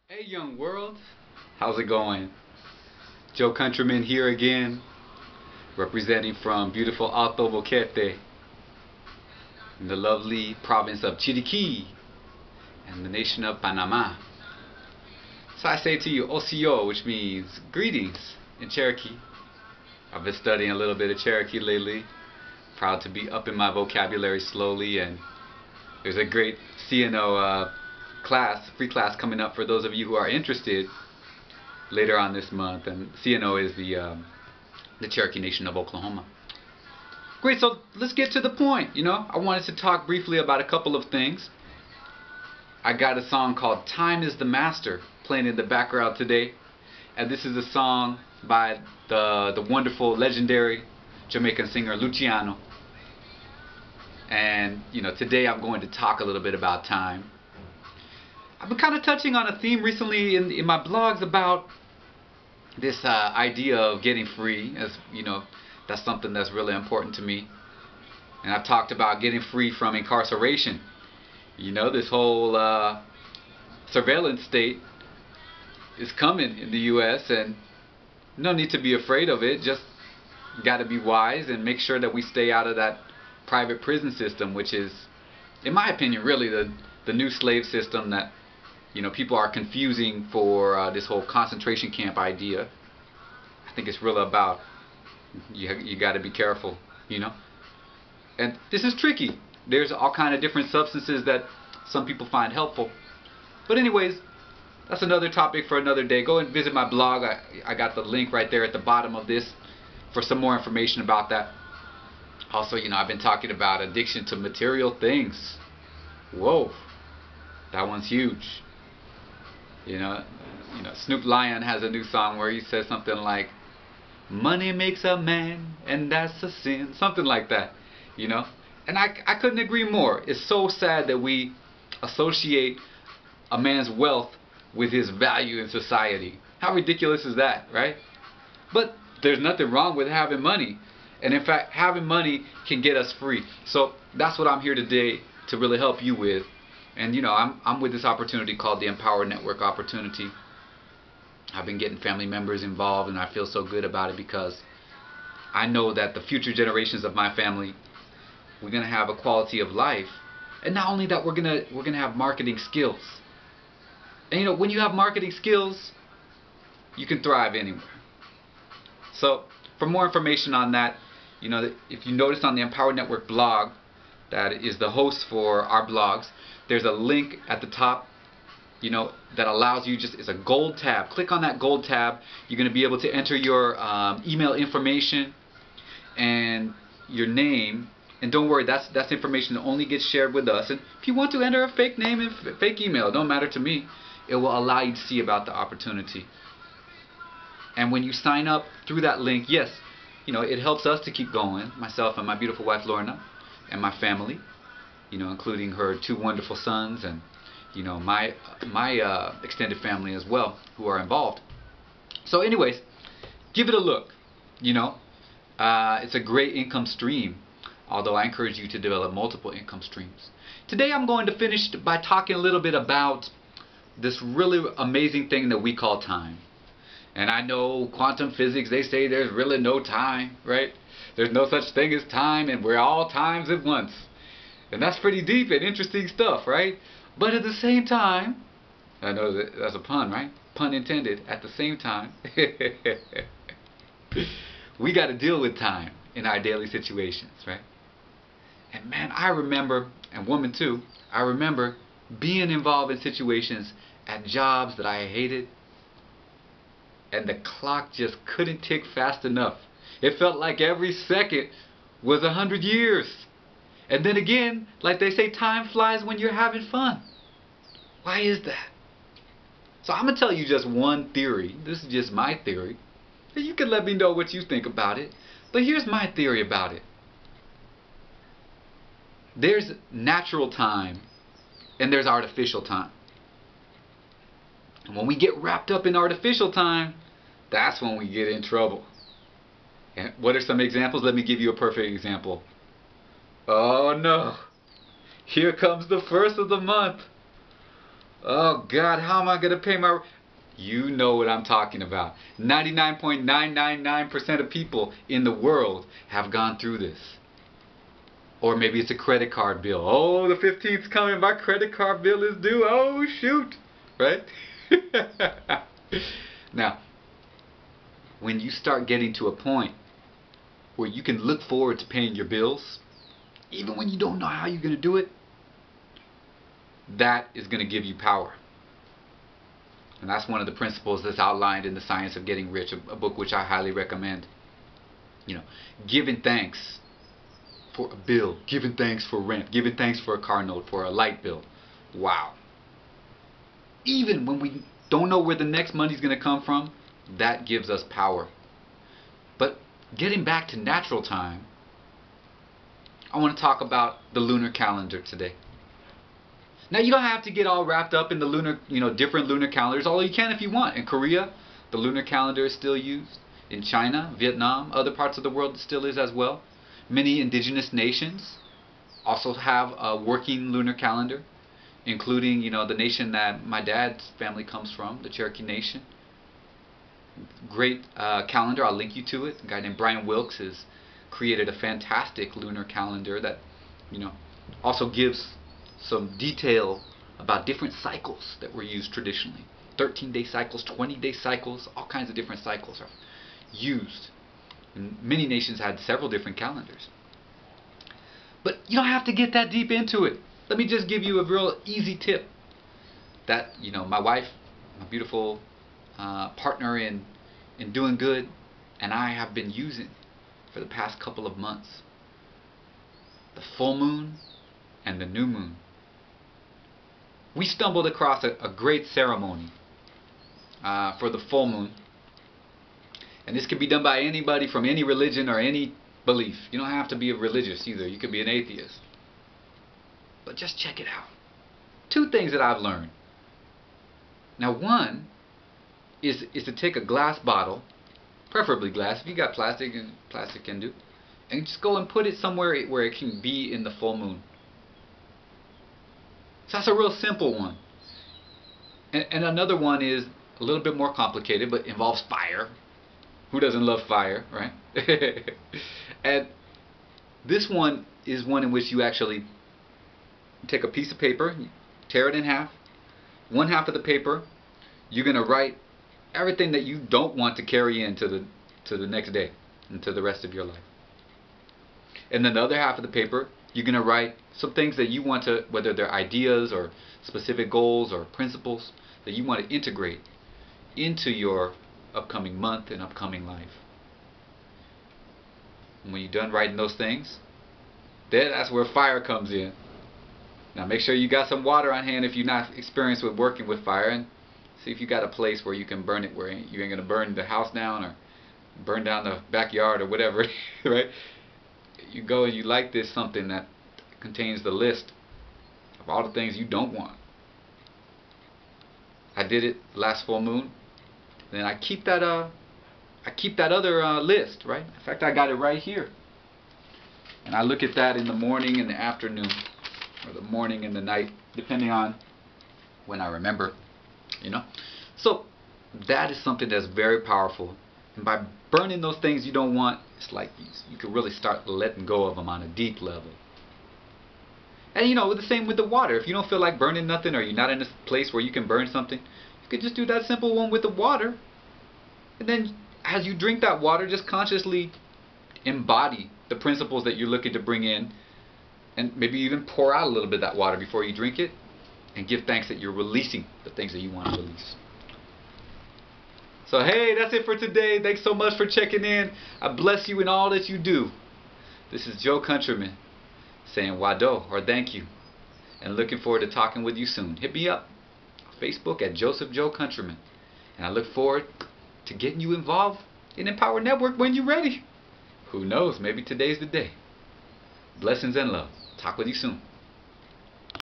Hey young world, how's it going? Joe Countryman here again, representing from beautiful Alto Boquete in the lovely province of Cherokee and the nation of Panama. So I say to you, Osio, which means greetings in Cherokee. I've been studying a little bit of Cherokee lately. Proud to be upping my vocabulary slowly, and there's a great CNO free class coming up for those of you who are interested later on this month. And CNO is the Cherokee Nation of Oklahoma. Great, so let's get to the point. I wanted to talk briefly about a couple of things. I got a song called Time is the Master playing in the background today, and this is a song by the wonderful, legendary Jamaican singer Luciano. And today I'm going to talk a little bit about time. I've been kind of touching on a theme recently in my blogs about this idea of getting free. As that's something that's really important to me. And I've talked about getting free from incarceration. This whole surveillance state is coming in the U.S. and no need to be afraid of it. Just got to be wise and make sure that we stay out of that private prison system, which is, in my opinion, really the new slave system that people are confusing for this whole concentration camp idea. I think it's really about you got to be careful, and this is tricky. There's all kind of different substances that some people find helpful, but anyways, that's another topic for another day. Go and visit my blog. I got the link right there at the bottom of this for some more information about that. Also, I've been talking about addiction to material things. Whoa, that one's huge. Snoop Lion has a new song where he says something like, "Money makes a man, and that's a sin," something like that. And I couldn't agree more. It's so sad that we associate a man's wealth with his value in society. How ridiculous is that, right? But there's nothing wrong with having money. And in fact, having money can get us free. So that's what I'm here today to really help you with. And I'm with this opportunity called the Empower Network Opportunity. I've been getting family members involved, and I feel so good about it because I know that the future generations of my family, we're gonna have a quality of life, and not only that, we're gonna have marketing skills. And when you have marketing skills, you can thrive anywhere. So for more information on that, if you notice on the Empower Network blog, that is the host for our blogs, there's a link at the top, that allows you, it's a gold tab. Click on that gold tab. You're going to be able to enter your email information and your name. And don't worry, that's information that only gets shared with us. And if you want to enter a fake name and fake email, don't matter to me. It will allow you to see about the opportunity. And when you sign up through that link, yes, it helps us to keep going, myself and my beautiful wife Lorna, and my family, including her 2 wonderful sons, and my extended family as well, who are involved. So anyways, give it a look. It's a great income stream, although I encourage you to develop multiple income streams. Today I'm going to finish by talking a little bit about this really amazing thing that we call time. And I know quantum physics, they say there's really no time, right? There's no such thing as time, and we're all times at once. And that's pretty deep and interesting stuff, right? But at the same time, I know that's a pun, right? Pun intended. At the same time, we got to deal with time in our daily situations, right? And man, I remember, and woman too, I remember being involved in situations at jobs that I hated, and the clock just couldn't tick fast enough. It felt like every second was 100 years. And then again, like they say, time flies when you're having fun. Why is that? So I'm going to tell you just one theory. This is just my theory. And you can let me know what you think about it. But here's my theory about it. There's natural time and there's artificial time. And when we get wrapped up in artificial time, that's when we get in trouble. And what are some examples? Let me give you a perfect example. Oh no, here comes the first of the month. Oh God, how am I going to pay my... You know what I'm talking about. 99.999% of people in the world have gone through this. Or maybe it's a credit card bill. Oh, the 15th's coming. My credit card bill is due. Oh, shoot. Right? Now, when you start getting to a point where you can look forward to paying your bills, even when you don't know how you're going to do it, that is going to give you power. And that's one of the principles that's outlined in The Science of Getting Rich, a book which I highly recommend. You know, giving thanks for a bill, giving thanks for rent, giving thanks for a car note, for a light bill. Wow. Even when we don't know where the next money's going to come from, that gives us power. But getting back to natural time, I want to talk about the lunar calendar today. Now, you don't have to get all wrapped up in the lunar, different lunar calendars, although you can if you want. In Korea, the lunar calendar is still used. In China, Vietnam, other parts of the world, it still is as well. Many indigenous nations also have a working lunar calendar, including, the nation that my dad's family comes from, the Cherokee Nation. Great calendar. I'll link you to it. A guy named Brian Wilkes has created a fantastic lunar calendar that, also gives some detail about different cycles that were used traditionally. 13-day cycles, 20-day cycles, all kinds of different cycles are used. And many nations had several different calendars. But you don't have to get that deep into it. Let me just give you a real easy tip that, my wife, my beautiful partner in doing good, and I have been using for the past couple of months. The full moon and the new moon. We stumbled across a great ceremony for the full moon. And this can be done by anybody from any religion or any belief. You don't have to be a religious either. You could be an atheist. But just check it out. Two things that I've learned. Now, one is to take a glass bottle, preferably glass. If you got plastic, and plastic can do, and just go and put it somewhere where it can be in the full moon. So that's a real simple one. And another one is a little bit more complicated, but involves fire. Who doesn't love fire, right? And this one is one in which you actually take a piece of paper, you tear it in half. One half of the paper, you're going to write everything that you don't want to carry into the next day, into the rest of your life. And then the other half of the paper, you're going to write some things that you want to, whether they're ideas or specific goals or principles that you want to integrate into your upcoming month and upcoming life. And when you're done writing those things, then that's where fire comes in. Now make sure you got some water on hand if you're not experienced with working with fire, and see if you got a place where you can burn it, where you ain't going to burn the house down or burn down the backyard or whatever, right? You go and you light this something that contains the list of all the things you don't want. I did it last full moon. Then I keep that other list, right? In fact, I got it right here. And I look at that in the morning and the afternoon, or the morning and the night, depending on when I remember, So that is something that's very powerful. And by burning those things you don't want, it's like you can really start letting go of them on a deep level. And the same with the water. If you don't feel like burning nothing, or you're not in a place where you can burn something, you could just do that simple one with the water. And then as you drink that water, just consciously embody the principles that you're looking to bring in, and maybe even pour out a little bit of that water before you drink it, and give thanks that you're releasing the things that you want to release. So hey, that's it for today. Thanks so much for checking in. I bless you in all that you do. This is Joe Countryman saying wado, or thank you, and looking forward to talking with you soon. Hit me up on Facebook at Joseph Joe Countryman, and I look forward to getting you involved in Empower Network when you're ready. Who knows, maybe today's the day. Blessings and love. Talk with you soon.